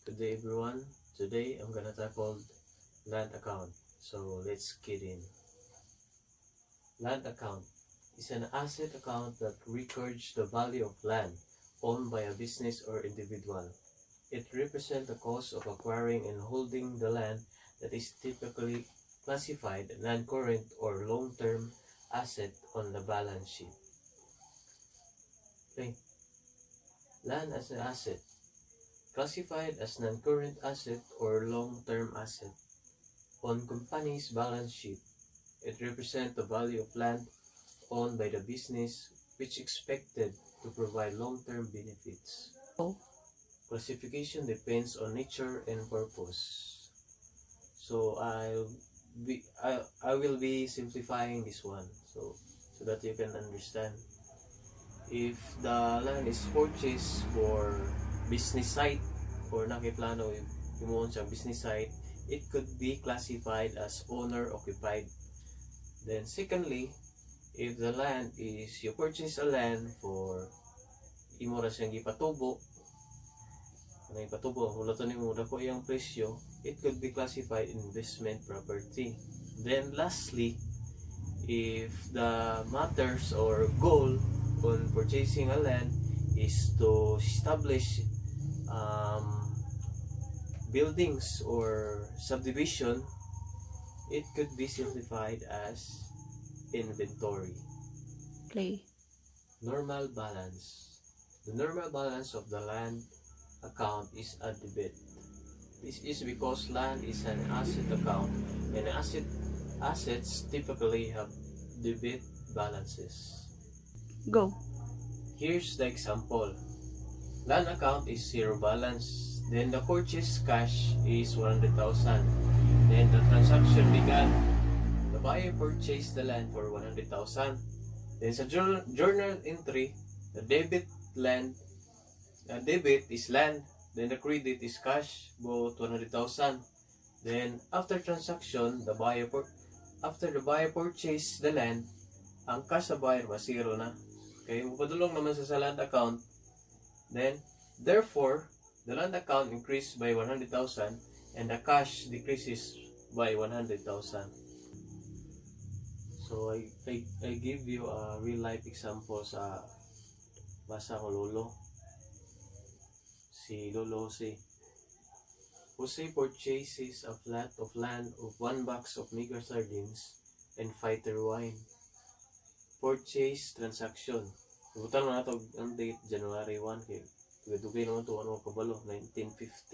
Good day everyone. Today I'm gonna tackle land account. So let's get in. Land account is an asset account that records the value of land owned by a business or individual. It represents the cost of acquiring and holding the land that is typically classified non-current or long-term asset on the balance sheet. Okay. Land as an asset, classified as non-current asset or long-term asset. On company's balance sheet, it represents the value of land owned by the business which expected to provide long-term benefits. Classification depends on nature and purpose. So I will be simplifying this one so that you can understand. If the land is purchased for business site or nakiplano yung sa business site, it could be classified as owner occupied. Then secondly, if the land is you purchase a land for imo ra siyang gipatubo, hulaton nimo dako yung presyo, it could be classified investment property. Then lastly, if the matters or goal on purchasing a land is to establish buildings or subdivision, it could be simplified as inventory. Normal balance. The normal balance of the land account is a debit. This is because land is an asset account and assets typically have debit balances. Go. Here's the example. Land account is zero balance. Then the purchase cash is 100,000. Then the transaction began. The buyer purchased the land for 100,000. Then sa journal entry, the debit is land. Then the credit is cash, both 100,000. Then after transaction, after the buyer purchased the land, ang cash sa buyer was zero na. Okay, mapadulong naman sa land account. Then, therefore, the land account increased by 100,000 and the cash decreases by 100,000. So, I give you a real life example sa basa ko lolo. Si Lolo Jose. Jose purchases a plot of land of 1 box of mega sardines and fighter wine. Purchase transaction. Ibutan mo na ito ang date, January 1. Kaya dugay naman ito, kabalo, 1950.